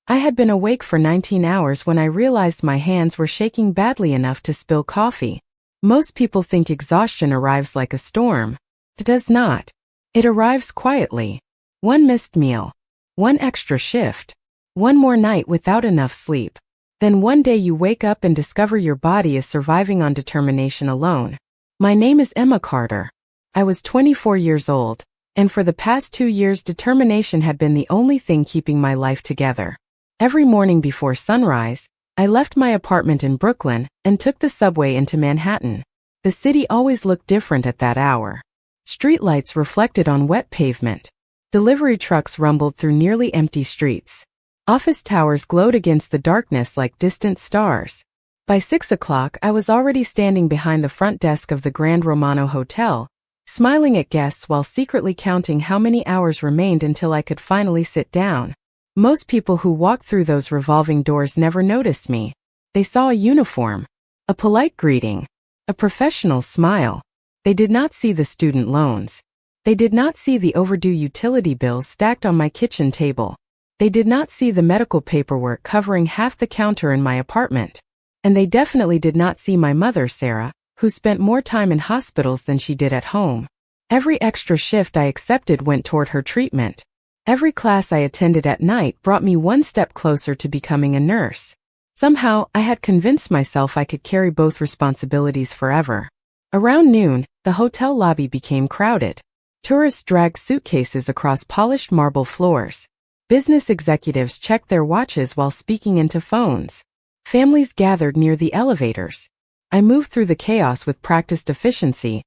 I had been awake for 19 hours when I realized my hands were shaking badly enough to spill coffee. Most people think exhaustion arrives like a storm. It does not. It arrives quietly. One missed meal. One extra shift. One more night without enough sleep. Then one day you wake up and discover your body is surviving on determination alone. My name is Emma Carter. I was 24 years old, and for the past 2 years determination had been the only thing keeping my life together. Every morning before sunrise, I left my apartment in Brooklyn and took the subway into Manhattan. The city always looked different at that hour. Streetlights reflected on wet pavement. Delivery trucks rumbled through nearly empty streets. Office towers glowed against the darkness like distant stars. By 6 o'clock, I was already standing behind the front desk of the Grand Romano Hotel, smiling at guests while secretly counting how many hours remained until I could finally sit down. Most people who walked through those revolving doors never noticed me. They saw a uniform, a polite greeting, a professional smile. They did not see the student loans. They did not see the overdue utility bills stacked on my kitchen table. They did not see the medical paperwork covering half the counter in my apartment. And they definitely did not see my mother, Sarah, who spent more time in hospitals than she did at home. Every extra shift I accepted went toward her treatment. Every class I attended at night brought me one step closer to becoming a nurse. Somehow, I had convinced myself I could carry both responsibilities forever. Around noon, the hotel lobby became crowded. Tourists dragged suitcases across polished marble floors. Business executives checked their watches while speaking into phones. Families gathered near the elevators. I moved through the chaos with practiced efficiency,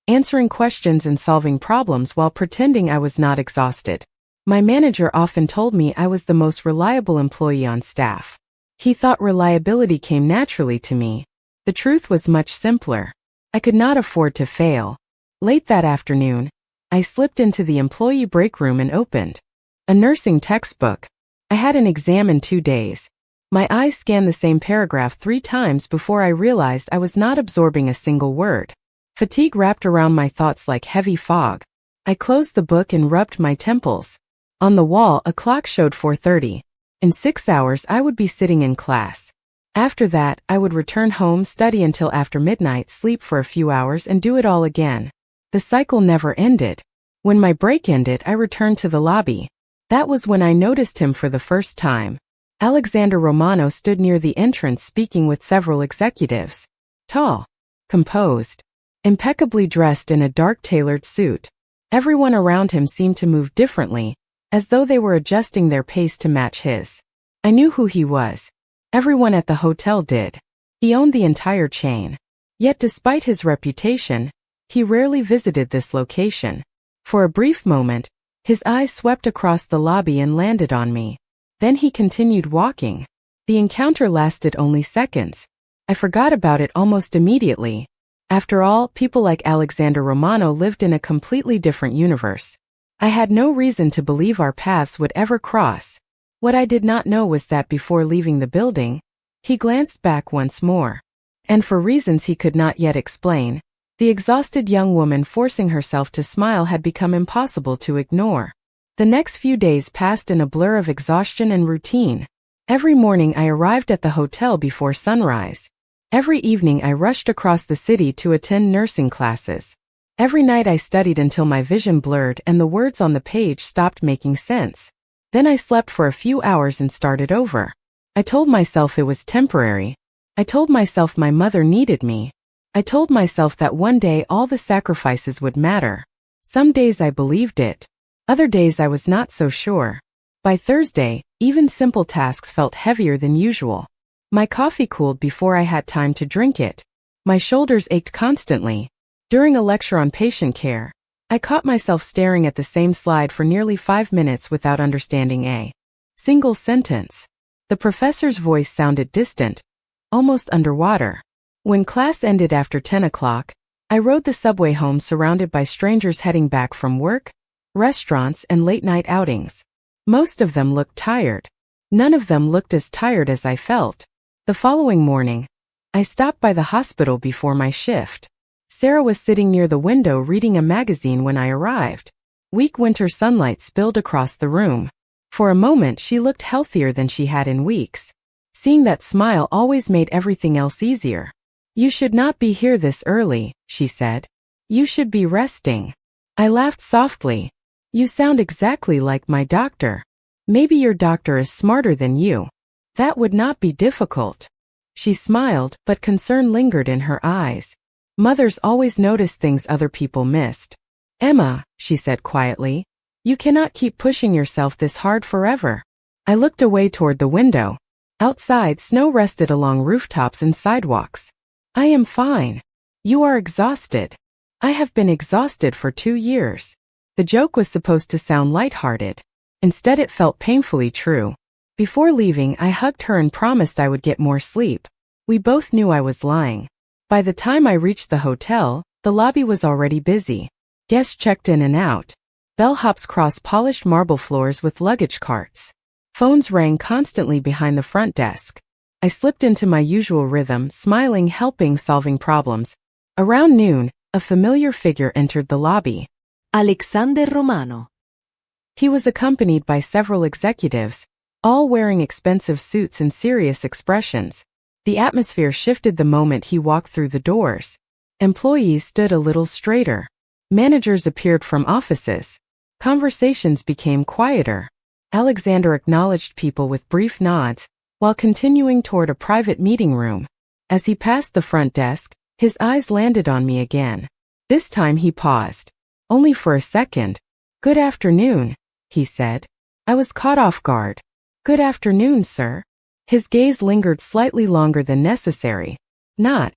answering questions and solving problems while pretending I was not exhausted. My manager often told me I was the most reliable employee on staff. He thought reliability came naturally to me. The truth was much simpler. I could not afford to fail. Late that afternoon, I slipped into the employee break room and opened a nursing textbook. I had an exam in 2 days. My eyes scanned the same paragraph 3 times before I realized I was not absorbing a single word. Fatigue wrapped around my thoughts like heavy fog. I closed the book and rubbed my temples. On the wall, a clock showed 4:30. In 6 hours, I would be sitting in class. After that, I would return home, study until after midnight, sleep for a few hours, and do it all again. The cycle never ended. When my break ended, I returned to the lobby. That was when I noticed him for the first time. Alexander Romano stood near the entrance speaking with several executives. Tall, composed, impeccably dressed in a dark tailored suit. Everyone around him seemed to move differently, as though they were adjusting their pace to match his. I knew who he was. Everyone at the hotel did. He owned the entire chain. Yet despite his reputation, he rarely visited this location. For a brief moment, his eyes swept across the lobby and landed on me. Then he continued walking. The encounter lasted only seconds. I forgot about it almost immediately. After all, people like Alexander Romano lived in a completely different universe. I had no reason to believe our paths would ever cross. What I did not know was that before leaving the building, he glanced back once more. And for reasons he could not yet explain, the exhausted young woman forcing herself to smile had become impossible to ignore. The next few days passed in a blur of exhaustion and routine. Every morning I arrived at the hotel before sunrise. Every evening I rushed across the city to attend nursing classes. Every night I studied until my vision blurred and the words on the page stopped making sense. Then I slept for a few hours and started over. I told myself it was temporary. I told myself my mother needed me. I told myself that one day all the sacrifices would matter. Some days I believed it. Other days I was not so sure. By Thursday, even simple tasks felt heavier than usual. My coffee cooled before I had time to drink it. My shoulders ached constantly. During a lecture on patient care, I caught myself staring at the same slide for nearly 5 minutes without understanding a single sentence. The professor's voice sounded distant, almost underwater. When class ended after 10 o'clock, I rode the subway home surrounded by strangers heading back from work, restaurants, and late-night outings. Most of them looked tired. None of them looked as tired as I felt. The following morning, I stopped by the hospital before my shift. Sarah was sitting near the window reading a magazine when I arrived. Weak winter sunlight spilled across the room. For a moment she looked healthier than she had in weeks. Seeing that smile always made everything else easier. "You should not be here this early," she said. "You should be resting." I laughed softly. "You sound exactly like my doctor. Maybe your doctor is smarter than you. That would not be difficult." She smiled, but concern lingered in her eyes. Mothers always notice things other people missed. "Emma," she said quietly, "you cannot keep pushing yourself this hard forever." I looked away toward the window. Outside, snow rested along rooftops and sidewalks. "I am fine. You are exhausted." "I have been exhausted for 2 years." The joke was supposed to sound lighthearted. Instead, it felt painfully true. Before leaving, I hugged her and promised I would get more sleep. We both knew I was lying. By the time I reached the hotel, the lobby was already busy. Guests checked in and out. Bellhops crossed polished marble floors with luggage carts. Phones rang constantly behind the front desk. I slipped into my usual rhythm, smiling, helping, solving problems. Around noon, a familiar figure entered the lobby. Alexander Romano. He was accompanied by several executives, all wearing expensive suits and serious expressions. The atmosphere shifted the moment he walked through the doors. Employees stood a little straighter. Managers appeared from offices. Conversations became quieter. Alexander acknowledged people with brief nods, while continuing toward a private meeting room. As he passed the front desk, his eyes landed on me again. This time he paused. Only for a second. "Good afternoon," he said. I was caught off guard. "Good afternoon, sir." His gaze lingered slightly longer than necessary. Not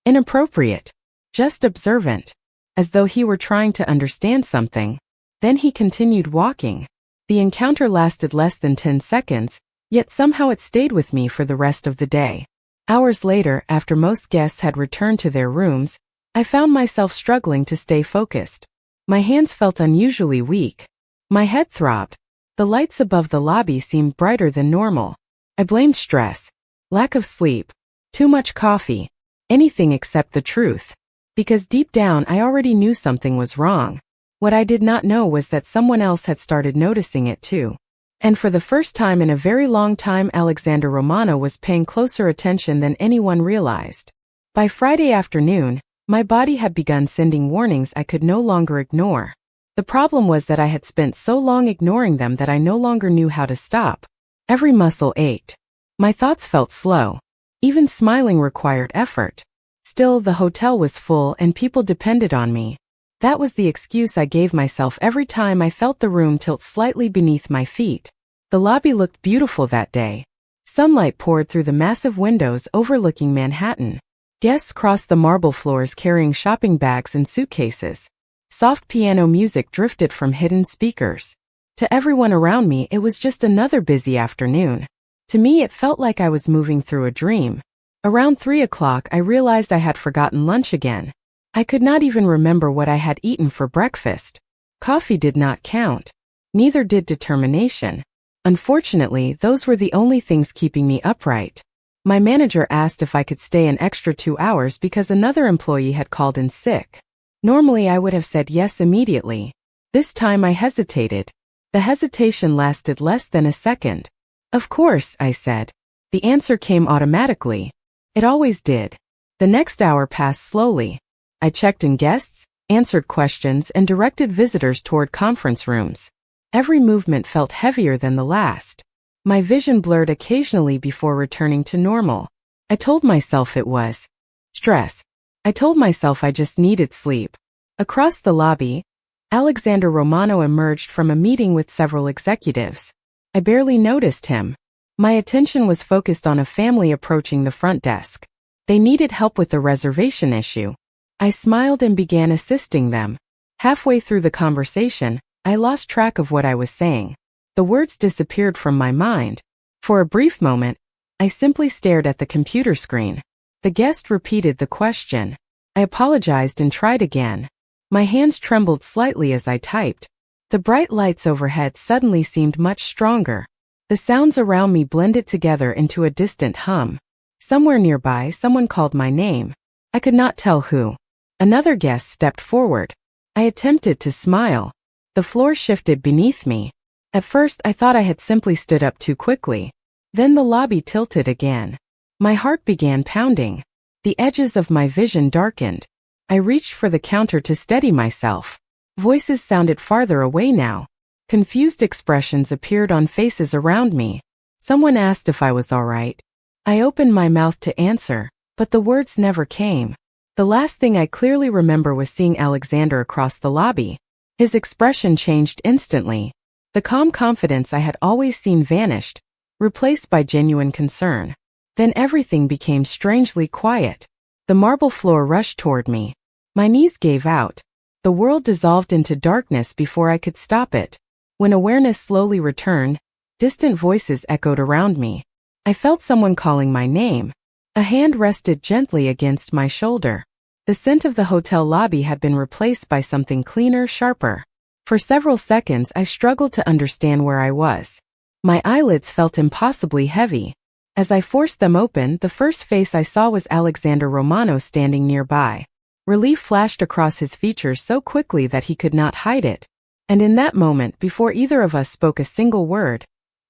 inappropriate, just observant, as though he were trying to understand something. Then he continued walking. The encounter lasted less than 10 seconds, yet somehow it stayed with me for the rest of the day. Hours later, after most guests had returned to their rooms, I found myself struggling to stay focused. My hands felt unusually weak. My head throbbed. The lights above the lobby seemed brighter than normal. I blamed stress, lack of sleep, too much coffee, anything except the truth. Because deep down I already knew something was wrong. What I did not know was that someone else had started noticing it too. And for the first time in a very long time, Alexander Romano was paying closer attention than anyone realized. By Friday afternoon, my body had begun sending warnings I could no longer ignore. The problem was that I had spent so long ignoring them that I no longer knew how to stop. Every muscle ached. My thoughts felt slow. Even smiling required effort. Still, the hotel was full and people depended on me. That was the excuse I gave myself every time I felt the room tilt slightly beneath my feet. The lobby looked beautiful that day. Sunlight poured through the massive windows overlooking Manhattan. Guests crossed the marble floors carrying shopping bags and suitcases. Soft piano music drifted from hidden speakers. To everyone around me, it was just another busy afternoon. To me, it felt like I was moving through a dream. Around 3 o'clock, I realized I had forgotten lunch again. I could not even remember what I had eaten for breakfast. Coffee did not count. Neither did determination. Unfortunately, those were the only things keeping me upright. My manager asked if I could stay an extra 2 hours because another employee had called in sick. Normally, I would have said yes immediately. This time I hesitated. The hesitation lasted less than a second. "Of course," I said. The answer came automatically. It always did. The next hour passed slowly. I checked in guests, answered questions, and directed visitors toward conference rooms. Every movement felt heavier than the last. My vision blurred occasionally before returning to normal. I told myself it was stress. I told myself I just needed sleep. Across the lobby, Alexander Romano emerged from a meeting with several executives. I barely noticed him. My attention was focused on a family approaching the front desk. They needed help with a reservation issue. I smiled and began assisting them. Halfway through the conversation, I lost track of what I was saying. The words disappeared from my mind. For a brief moment, I simply stared at the computer screen. The guest repeated the question. I apologized and tried again. My hands trembled slightly as I typed. The bright lights overhead suddenly seemed much stronger. The sounds around me blended together into a distant hum. Somewhere nearby, someone called my name. I could not tell who. Another guest stepped forward. I attempted to smile. The floor shifted beneath me. At first I thought I had simply stood up too quickly. Then the lobby tilted again. My heart began pounding. The edges of my vision darkened. I reached for the counter to steady myself. Voices sounded farther away now. Confused expressions appeared on faces around me. Someone asked if I was all right. I opened my mouth to answer, but the words never came. The last thing I clearly remember was seeing Alexander across the lobby. His expression changed instantly. The calm confidence I had always seen vanished, replaced by genuine concern. Then everything became strangely quiet. The marble floor rushed toward me. My knees gave out. The world dissolved into darkness before I could stop it. When awareness slowly returned, distant voices echoed around me. I felt someone calling my name. A hand rested gently against my shoulder. The scent of the hotel lobby had been replaced by something cleaner, sharper. For several seconds I struggled to understand where I was. My eyelids felt impossibly heavy. As I forced them open, the first face I saw was Alexander Romano standing nearby. Relief flashed across his features so quickly that he could not hide it. And in that moment, before either of us spoke a single word,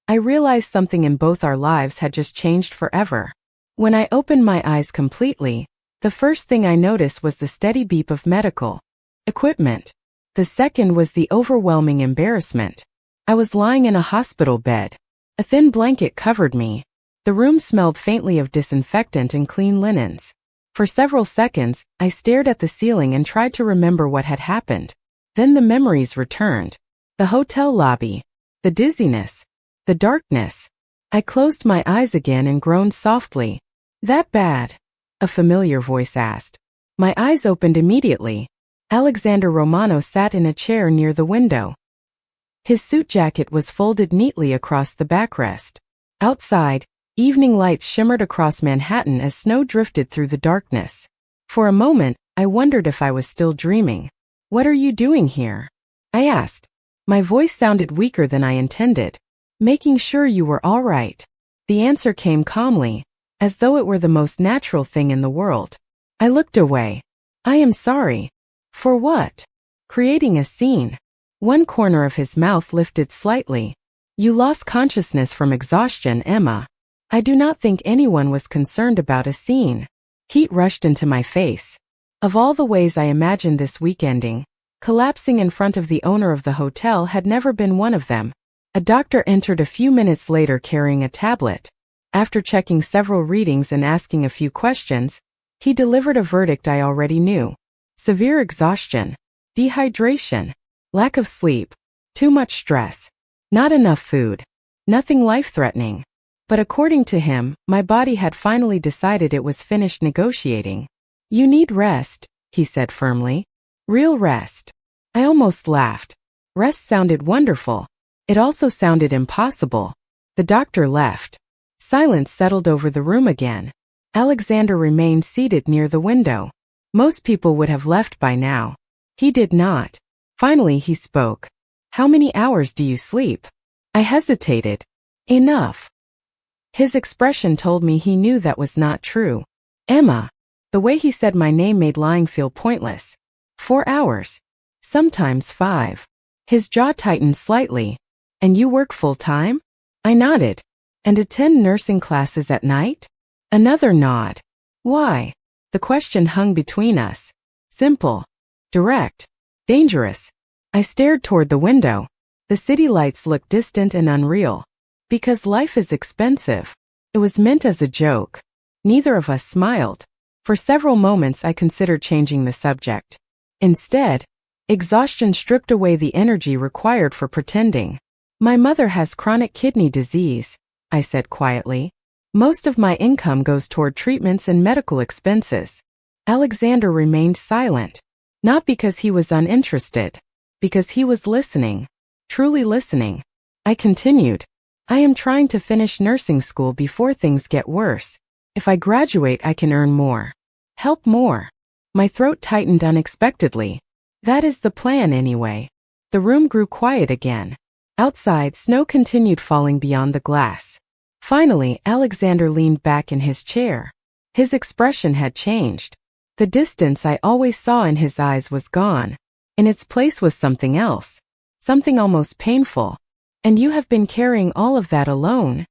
I realized something in both our lives had just changed forever. When I opened my eyes completely, the first thing I noticed was the steady beep of medical equipment. The second was the overwhelming embarrassment. I was lying in a hospital bed. A thin blanket covered me. The room smelled faintly of disinfectant and clean linens. For several seconds, I stared at the ceiling and tried to remember what had happened. Then the memories returned. The hotel lobby, the dizziness, the darkness. I closed my eyes again and groaned softly. "That bad?" a familiar voice asked. My eyes opened immediately. Alexander Romano sat in a chair near the window. His suit jacket was folded neatly across the backrest. Outside, evening lights shimmered across Manhattan as snow drifted through the darkness. For a moment, I wondered if I was still dreaming. "What are you doing here?" I asked. My voice sounded weaker than I intended. "Making sure you were all right." The answer came calmly, as though it were the most natural thing in the world. I looked away. "I am sorry." "For what?" "Creating a scene." One corner of his mouth lifted slightly. "You lost consciousness from exhaustion, Emma." I do not think anyone was concerned about a scene. Heat rushed into my face. Of all the ways I imagined this week ending, collapsing in front of the owner of the hotel had never been one of them. A doctor entered a few minutes later carrying a tablet. After checking several readings and asking a few questions, he delivered a verdict I already knew. Severe exhaustion, dehydration, lack of sleep, too much stress, not enough food, nothing life-threatening. But according to him, my body had finally decided it was finished negotiating. "You need rest," he said firmly. "Real rest." I almost laughed. Rest sounded wonderful. It also sounded impossible. The doctor left. Silence settled over the room again. Alexander remained seated near the window. Most people would have left by now. He did not. Finally he spoke. "How many hours do you sleep?" I hesitated. "Enough." His expression told me he knew that was not true. "Emma." The way he said my name made lying feel pointless. 4 hours. Sometimes 5. His jaw tightened slightly. "And you work full-time?" I nodded. "And attend nursing classes at night?" Another nod. "Why?" The question hung between us. Simple. Direct. Dangerous. I stared toward the window. The city lights looked distant and unreal. "Because life is expensive." It was meant as a joke. Neither of us smiled. For several moments I considered changing the subject. Instead, exhaustion stripped away the energy required for pretending. "My mother has chronic kidney disease," I said quietly. "Most of my income goes toward treatments and medical expenses." Alexander remained silent. Not because he was uninterested. Because he was listening. Truly listening. I continued. "I am trying to finish nursing school before things get worse. If I graduate, I can earn more. Help more." My throat tightened unexpectedly. "That is the plan anyway." The room grew quiet again. Outside, snow continued falling beyond the glass. Finally, Alexander leaned back in his chair. His expression had changed. The distance I always saw in his eyes was gone. In its place was something else. Something almost painful. And you have been carrying all of that alone?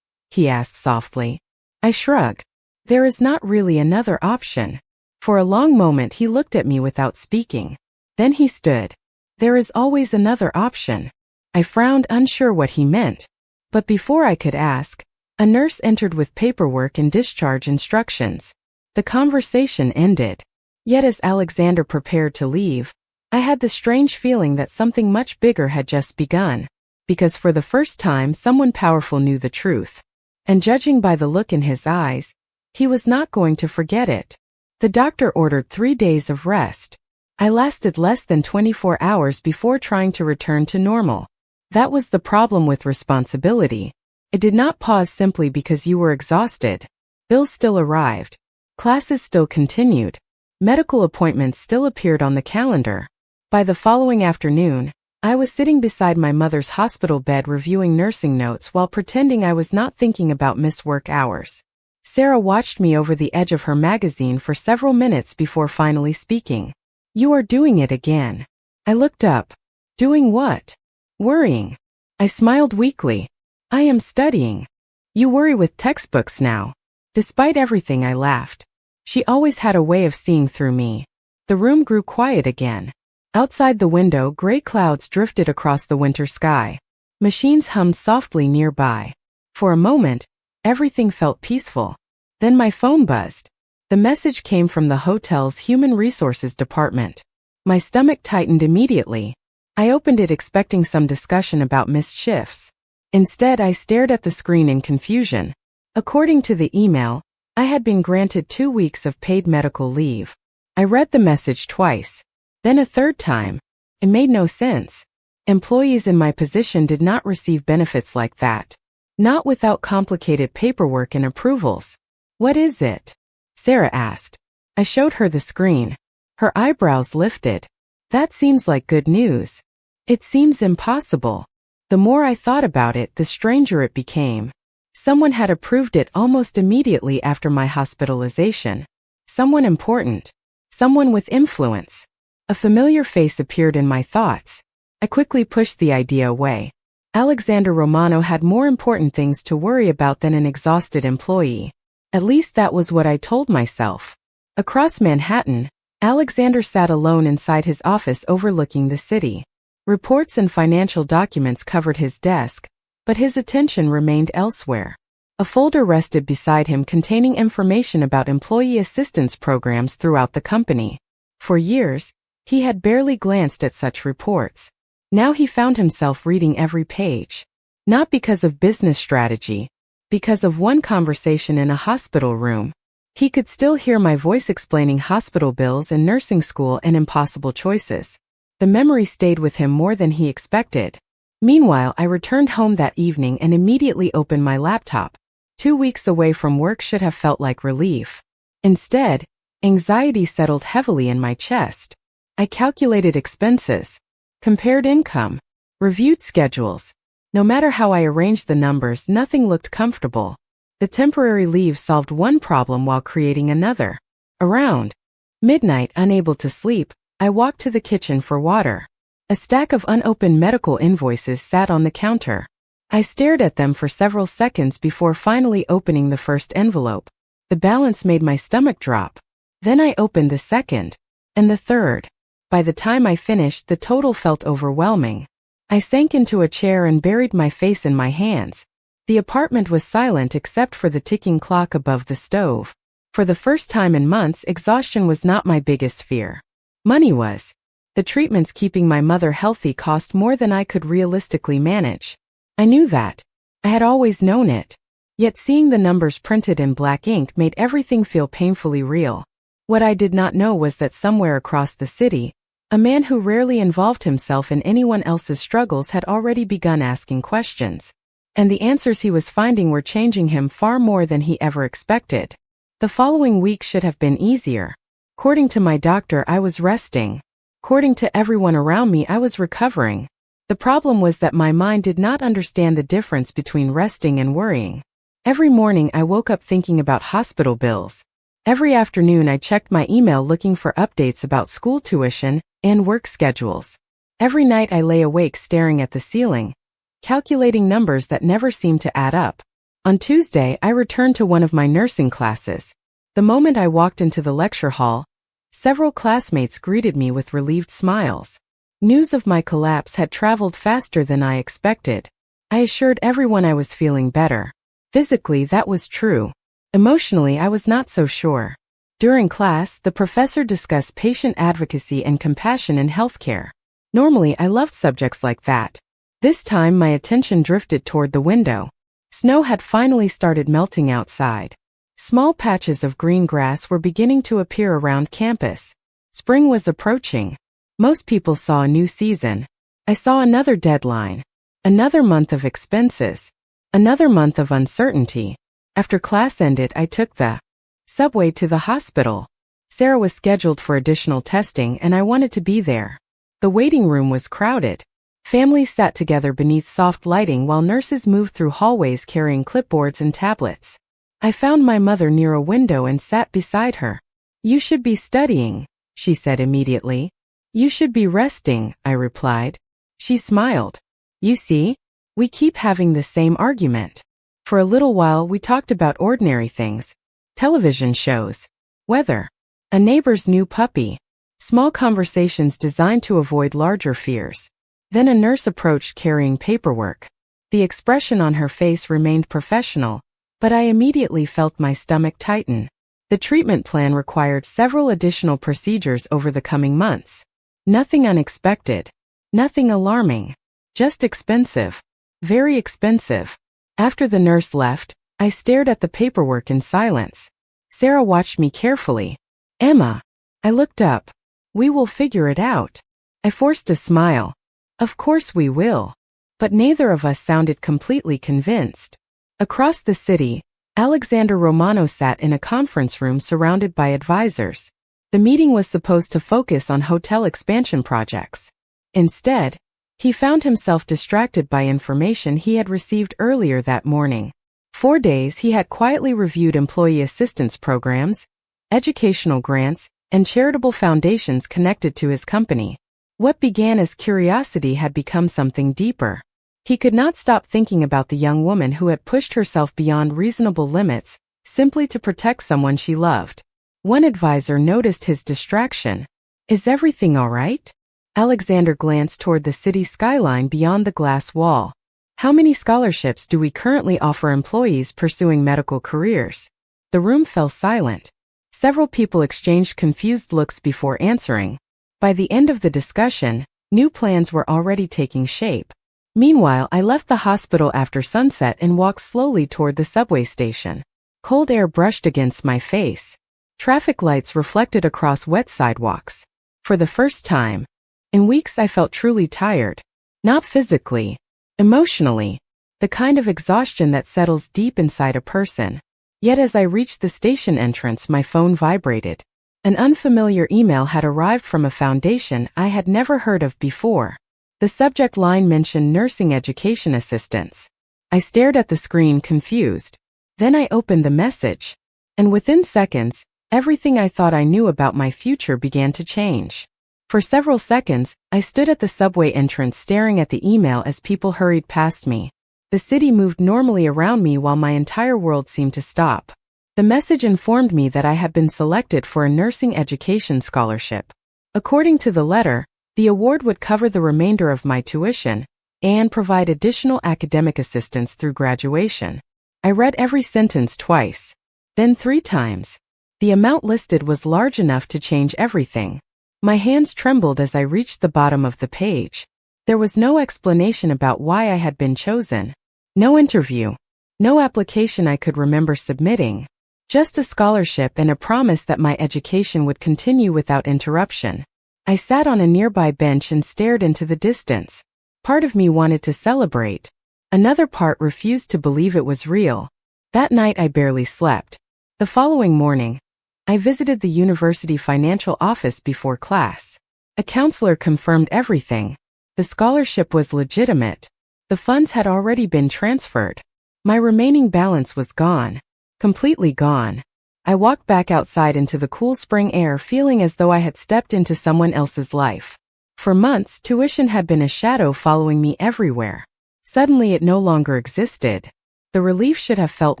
He asked softly. I shrugged. There is not really another option. For a long moment he looked at me without speaking. Then he stood. There is always another option. I frowned, unsure what he meant. But before I could ask, a nurse entered with paperwork and discharge instructions. The conversation ended. Yet as Alexander prepared to leave, I had the strange feeling that something much bigger had just begun. Because for the first time someone powerful knew the truth. And judging by the look in his eyes, he was not going to forget it. The doctor ordered 3 days of rest. I lasted less than 24 hours before trying to return to normal. That was the problem with responsibility. It did not pause simply because you were exhausted. Bills still arrived. Classes still continued. Medical appointments still appeared on the calendar. By the following afternoon, I was sitting beside my mother's hospital bed reviewing nursing notes while pretending I was not thinking about missed work hours. Sarah watched me over the edge of her magazine for several minutes before finally speaking. You are doing it again. I looked up. Doing what? Worrying. I smiled weakly. I am studying. You worry with textbooks now. Despite everything, I laughed. She always had a way of seeing through me. The room grew quiet again. Outside the window, gray clouds drifted across the winter sky. Machines hummed softly nearby. For a moment, everything felt peaceful. Then my phone buzzed. The message came from the hotel's human resources department. My stomach tightened immediately. I opened it expecting some discussion about missed shifts. Instead, I stared at the screen in confusion. According to the email, I had been granted 2 weeks of paid medical leave. I read the message twice. Then a third time. It made no sense. Employees in my position did not receive benefits like that. Not without complicated paperwork and approvals. What is it? Sarah asked. I showed her the screen. Her eyebrows lifted. That seems like good news. It seems impossible. The more I thought about it, the stranger it became. Someone had approved it almost immediately after my hospitalization. Someone important. Someone with influence. A familiar face appeared in my thoughts. I quickly pushed the idea away. Alexander Romano had more important things to worry about than an exhausted employee. At least that was what I told myself. Across Manhattan, Alexander sat alone inside his office overlooking the city. Reports and financial documents covered his desk, but his attention remained elsewhere. A folder rested beside him containing information about employee assistance programs throughout the company. For years, he had barely glanced at such reports. Now he found himself reading every page. Not because of business strategy, because of one conversation in a hospital room. He could still hear my voice explaining hospital bills and nursing school and impossible choices. The memory stayed with him more than he expected. Meanwhile, I returned home that evening and immediately opened my laptop. 2 weeks away from work should have felt like relief. Instead, anxiety settled heavily in my chest. I calculated expenses, compared income, reviewed schedules. No matter how I arranged the numbers, nothing looked comfortable. The temporary leave solved one problem while creating another. Around midnight, unable to sleep, I walked to the kitchen for water. A stack of unopened medical invoices sat on the counter. I stared at them for several seconds before finally opening the first envelope. The balance made my stomach drop. Then I opened the second, and the third. By the time I finished, the total felt overwhelming. I sank into a chair and buried my face in my hands. The apartment was silent except for the ticking clock above the stove. For the first time in months, exhaustion was not my biggest fear. Money was. The treatments keeping my mother healthy cost more than I could realistically manage. I knew that. I had always known it. Yet seeing the numbers printed in black ink made everything feel painfully real. What I did not know was that somewhere across the city, a man who rarely involved himself in anyone else's struggles had already begun asking questions. And the answers he was finding were changing him far more than he ever expected. The following week should have been easier. According to my doctor, I was resting. According to everyone around me, I was recovering. The problem was that my mind did not understand the difference between resting and worrying. Every morning I woke up thinking about hospital bills. Every afternoon I checked my email looking for updates about school tuition and work schedules. Every night I lay awake staring at the ceiling, calculating numbers that never seemed to add up. On Tuesday, I returned to one of my nursing classes. The moment I walked into the lecture hall, several classmates greeted me with relieved smiles. News of my collapse had traveled faster than I expected. I assured everyone I was feeling better. Physically, that was true. Emotionally, I was not so sure. During class, the professor discussed patient advocacy and compassion in healthcare. Normally, I loved subjects like that. This time, my attention drifted toward the window. Snow had finally started melting outside. Small patches of green grass were beginning to appear around campus. Spring was approaching. Most people saw a new season. I saw another deadline. Another month of expenses. Another month of uncertainty. After class ended, I took the subway to the hospital. Sarah was scheduled for additional testing and I wanted to be there. The waiting room was crowded. Families sat together beneath soft lighting while nurses moved through hallways carrying clipboards and tablets. I found my mother near a window and sat beside her. "You should be studying," she said immediately. "You should be resting," I replied. She smiled. "You see? We keep having the same argument." For a little while we talked about ordinary things. Television shows. Weather. A neighbor's new puppy. Small conversations designed to avoid larger fears. Then a nurse approached carrying paperwork. The expression on her face remained professional, but I immediately felt my stomach tighten. The treatment plan required several additional procedures over the coming months. Nothing unexpected. Nothing alarming. Just expensive. Very expensive. After the nurse left, I stared at the paperwork in silence. Sarah watched me carefully. "Emma." I looked up. "We will figure it out." I forced a smile. "Of course we will." But neither of us sounded completely convinced. Across the city, Alexander Romano sat in a conference room surrounded by advisors. The meeting was supposed to focus on hotel expansion projects. Instead, he found himself distracted by information he had received earlier that morning. 4 days he had quietly reviewed employee assistance programs, educational grants, and charitable foundations connected to his company. What began as curiosity had become something deeper. He could not stop thinking about the young woman who had pushed herself beyond reasonable limits, simply to protect someone she loved. One advisor noticed his distraction. "Is everything all right?" Alexander glanced toward the city skyline beyond the glass wall. "How many scholarships do we currently offer employees pursuing medical careers?" The room fell silent. Several people exchanged confused looks before answering. By the end of the discussion, new plans were already taking shape. Meanwhile, I left the hospital after sunset and walked slowly toward the subway station. Cold air brushed against my face. Traffic lights reflected across wet sidewalks. For the first time in weeks, I felt truly tired. Not physically, emotionally. The kind of exhaustion that settles deep inside a person. Yet as I reached the station entrance, my phone vibrated. An unfamiliar email had arrived from a foundation I had never heard of before. The subject line mentioned nursing education assistance. I stared at the screen confused. Then I opened the message. And within seconds, everything I thought I knew about my future began to change. For several seconds, I stood at the subway entrance staring at the email as people hurried past me. The city moved normally around me while my entire world seemed to stop. The message informed me that I had been selected for a nursing education scholarship. According to the letter, the award would cover the remainder of my tuition and provide additional academic assistance through graduation. I read every sentence twice, then 3 times. The amount listed was large enough to change everything. My hands trembled as I reached the bottom of the page. There was no explanation about why I had been chosen. No interview. No application I could remember submitting. Just a scholarship and a promise that my education would continue without interruption. I sat on a nearby bench and stared into the distance. Part of me wanted to celebrate. Another part refused to believe it was real. That night I barely slept. The following morning, I visited the university financial office before class. A counselor confirmed everything. The scholarship was legitimate. The funds had already been transferred. My remaining balance was gone. Completely gone. I walked back outside into the cool spring air feeling as though I had stepped into someone else's life. For months, tuition had been a shadow following me everywhere. Suddenly it no longer existed. The relief should have felt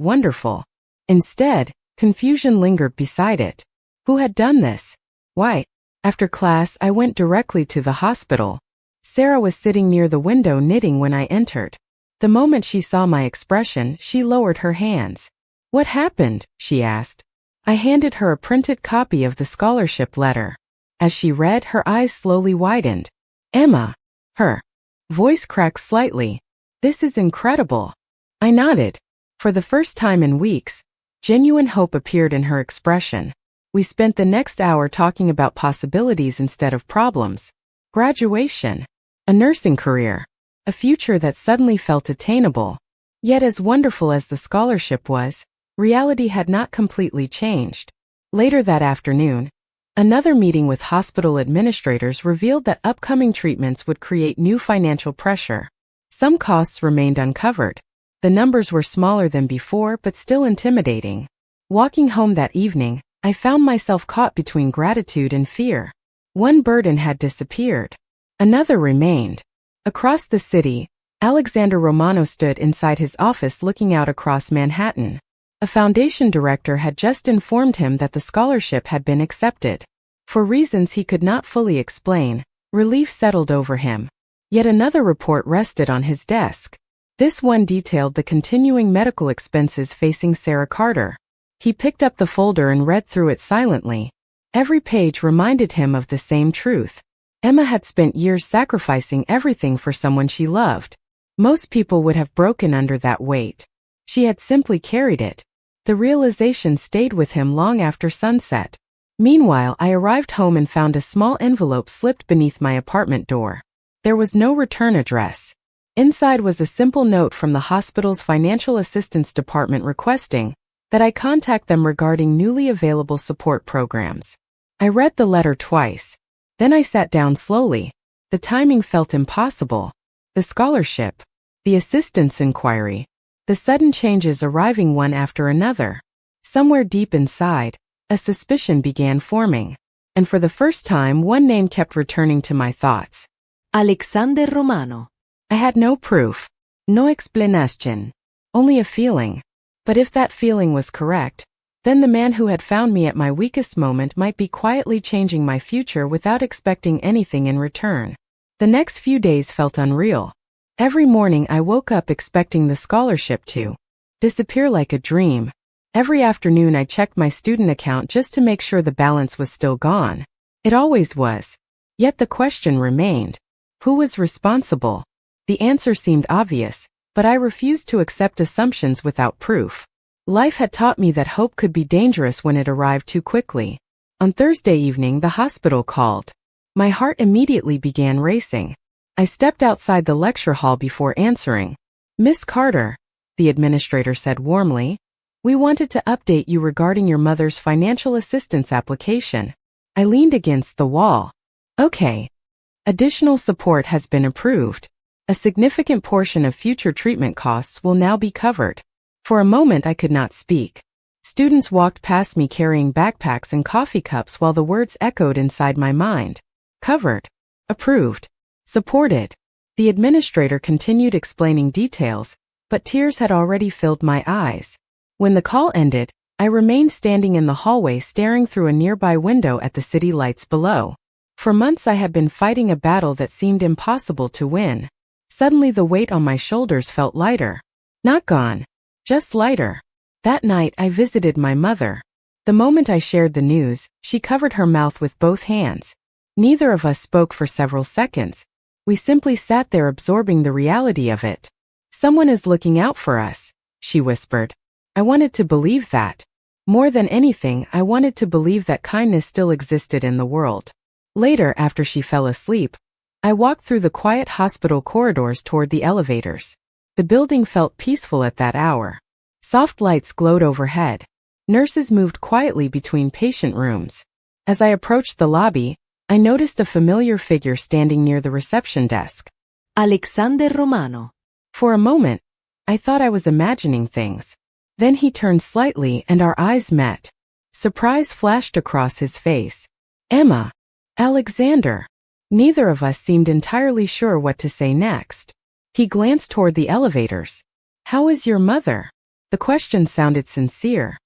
wonderful. Instead, confusion lingered beside it. Who had done this? Why? After class, I went directly to the hospital. Sarah was sitting near the window knitting when I entered. The moment she saw my expression, she lowered her hands. "What happened?" she asked. I handed her a printed copy of the scholarship letter. As she read, her eyes slowly widened. "Emma." Her voice cracked slightly. "This is incredible." I nodded. For the first time in weeks, genuine hope appeared in her expression. We spent the next hour talking about possibilities instead of problems. Graduation, a nursing career, a future that suddenly felt attainable. Yet as wonderful as the scholarship was, reality had not completely changed. Later that afternoon, another meeting with hospital administrators revealed that upcoming treatments would create new financial pressure. Some costs remained uncovered. The numbers were smaller than before but still intimidating. Walking home that evening, I found myself caught between gratitude and fear. One burden had disappeared. Another remained. Across the city, Alexander Romano stood inside his office looking out across Manhattan. A foundation director had just informed him that the scholarship had been accepted. For reasons he could not fully explain, relief settled over him. Yet another report rested on his desk. This one detailed the continuing medical expenses facing Sarah Carter. He picked up the folder and read through it silently. Every page reminded him of the same truth. Emma had spent years sacrificing everything for someone she loved. Most people would have broken under that weight. She had simply carried it. The realization stayed with him long after sunset. Meanwhile, I arrived home and found a small envelope slipped beneath my apartment door. There was no return address. Inside was a simple note from the hospital's financial assistance department requesting that I contact them regarding newly available support programs. I read the letter twice. Then I sat down slowly. The timing felt impossible. The scholarship, the assistance inquiry, the sudden changes arriving one after another. Somewhere deep inside, a suspicion began forming. And for the first time, one name kept returning to my thoughts. Alexander Romano. I had no proof, no explanation, only a feeling. But if that feeling was correct, then the man who had found me at my weakest moment might be quietly changing my future without expecting anything in return. The next few days felt unreal. Every morning I woke up expecting the scholarship to disappear like a dream. Every afternoon I checked my student account just to make sure the balance was still gone. It always was. Yet the question remained. Who was responsible? The answer seemed obvious, but I refused to accept assumptions without proof. Life had taught me that hope could be dangerous when it arrived too quickly. On Thursday evening, the hospital called. My heart immediately began racing. I stepped outside the lecture hall before answering. "Miss Carter," the administrator said warmly, "we wanted to update you regarding your mother's financial assistance application." I leaned against the wall. "Okay. Additional support has been approved. A significant portion of future treatment costs will now be covered." For a moment I could not speak. Students walked past me carrying backpacks and coffee cups while the words echoed inside my mind. Covered. Approved. Supported. The administrator continued explaining details, but tears had already filled my eyes. When the call ended, I remained standing in the hallway staring through a nearby window at the city lights below. For months I had been fighting a battle that seemed impossible to win. Suddenly the weight on my shoulders felt lighter. Not gone. Just lighter. That night I visited my mother. The moment I shared the news, she covered her mouth with both hands. Neither of us spoke for several seconds. We simply sat there absorbing the reality of it. "Someone is looking out for us," she whispered. I wanted to believe that. More than anything, I wanted to believe that kindness still existed in the world. Later, after she fell asleep, I walked through the quiet hospital corridors toward the elevators. The building felt peaceful at that hour. Soft lights glowed overhead. Nurses moved quietly between patient rooms. As I approached the lobby, I noticed a familiar figure standing near the reception desk. Alexander Romano. For a moment, I thought I was imagining things. Then he turned slightly and our eyes met. Surprise flashed across his face. "Emma." "Alexander." Neither of us seemed entirely sure what to say next. He glanced toward the elevators. How is your mother? The question sounded sincere.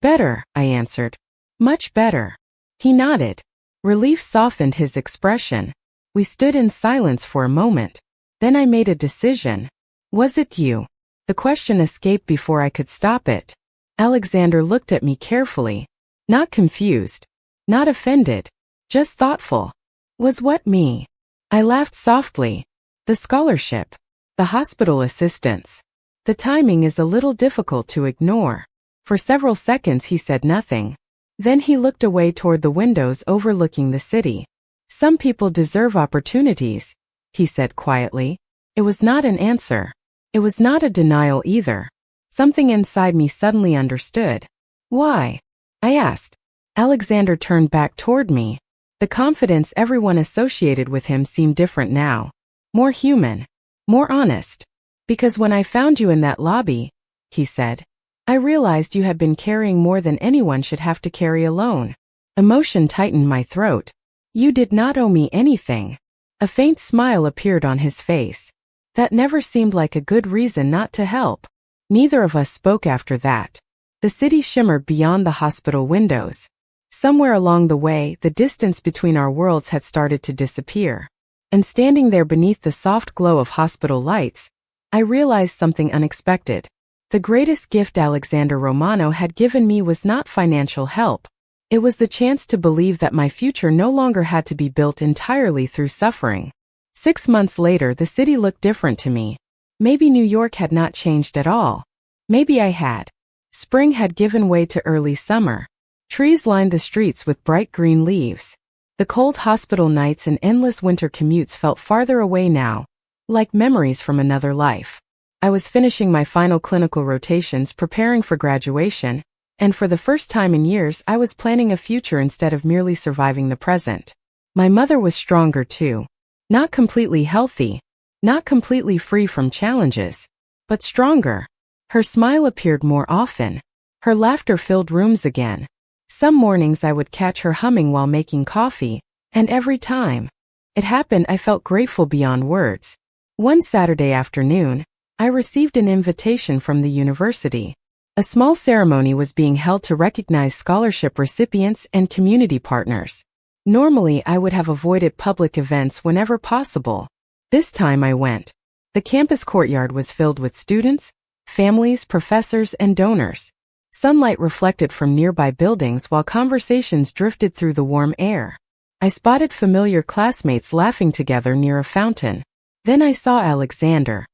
Better, I answered. Much better. He nodded. Relief softened his expression. We stood in silence for a moment. Then I made a decision. Was it you? The question escaped before I could stop it. Alexander looked at me carefully. Not confused. Not offended. Just thoughtful. Was what me? I laughed softly. The scholarship. The hospital assistance. The timing is a little difficult to ignore. For several seconds he said nothing. Then he looked away toward the windows overlooking the city. Some people deserve opportunities, he said quietly. It was not an answer. It was not a denial either. Something inside me suddenly understood. Why? I asked. Alexander turned back toward me. The confidence everyone associated with him seemed different now. More human. More honest. Because when I found you in that lobby, he said, I realized you had been carrying more than anyone should have to carry alone. Emotion tightened my throat. You did not owe me anything. A faint smile appeared on his face. That never seemed like a good reason not to help. Neither of us spoke after that. The city shimmered beyond the hospital windows. Somewhere along the way, the distance between our worlds had started to disappear. And standing there beneath the soft glow of hospital lights, I realized something unexpected. The greatest gift Alexander Romano had given me was not financial help. It was the chance to believe that my future no longer had to be built entirely through suffering. 6 months later, the city looked different to me. Maybe New York had not changed at all. Maybe I had. Spring had given way to early summer. Trees lined the streets with bright green leaves. The cold hospital nights and endless winter commutes felt farther away now, like memories from another life. I was finishing my final clinical rotations, preparing for graduation, and for the first time in years I was planning a future instead of merely surviving the present. My mother was stronger too. Not completely healthy, not completely free from challenges, but stronger. Her smile appeared more often. Her laughter filled rooms again. Some mornings I would catch her humming while making coffee, and every time it happened I felt grateful beyond words. One Saturday afternoon, I received an invitation from the university. A small ceremony was being held to recognize scholarship recipients and community partners. Normally, I would have avoided public events whenever possible. This time I went. The campus courtyard was filled with students, families, professors, and donors. Sunlight reflected from nearby buildings while conversations drifted through the warm air. I spotted familiar classmates laughing together near a fountain. Then I saw Alexander.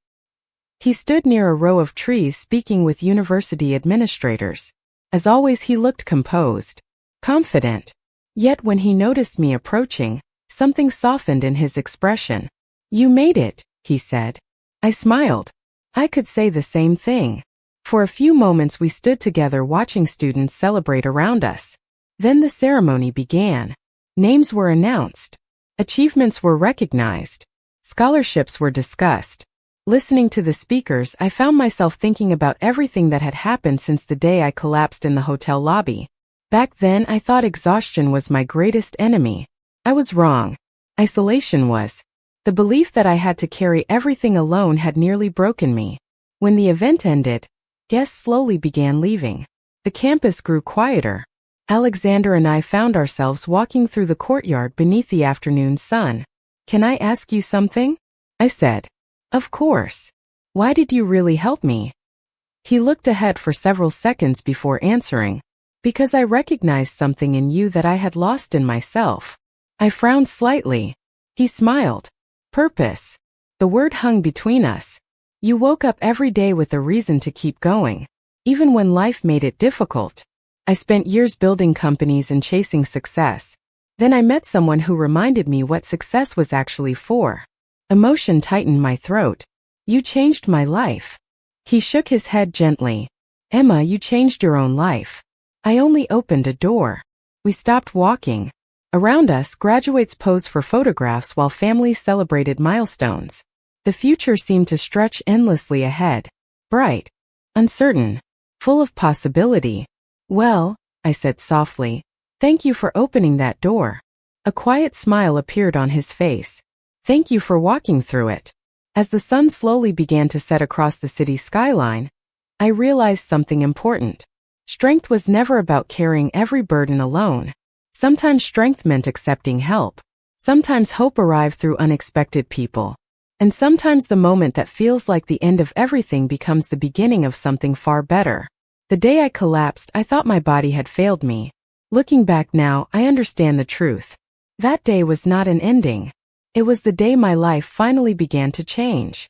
He stood near a row of trees speaking with university administrators. As always, he looked composed, confident. Yet when he noticed me approaching, something softened in his expression. You made it, he said. I smiled. I could say the same thing. For a few moments we stood together watching students celebrate around us. Then the ceremony began. Names were announced. Achievements were recognized. Scholarships were discussed. Listening to the speakers, I found myself thinking about everything that had happened since the day I collapsed in the hotel lobby. Back then, I thought exhaustion was my greatest enemy. I was wrong. Isolation was. The belief that I had to carry everything alone had nearly broken me. When the event ended, guests slowly began leaving. The campus grew quieter. Alexander and I found ourselves walking through the courtyard beneath the afternoon sun. Can I ask you something? I said. Of course. Why did you really help me? He looked ahead for several seconds before answering. Because I recognized something in you that I had lost in myself. I frowned slightly. He smiled. Purpose. The word hung between us. You woke up every day with a reason to keep going, even when life made it difficult. I spent years building companies and chasing success. Then I met someone who reminded me what success was actually for. Emotion tightened my throat. You changed my life. He shook his head gently. Emma, you changed your own life. I only opened a door. We stopped walking. Around us, graduates posed for photographs while families celebrated milestones. The future seemed to stretch endlessly ahead. Bright. Uncertain. Full of possibility. Well, I said softly, thank you for opening that door. A quiet smile appeared on his face. Thank you for walking through it. As the sun slowly began to set across the city skyline, I realized something important. Strength was never about carrying every burden alone. Sometimes strength meant accepting help. Sometimes hope arrived through unexpected people. And sometimes the moment that feels like the end of everything becomes the beginning of something far better. The day I collapsed, I thought my body had failed me. Looking back now, I understand the truth. That day was not an ending. It was the day my life finally began to change.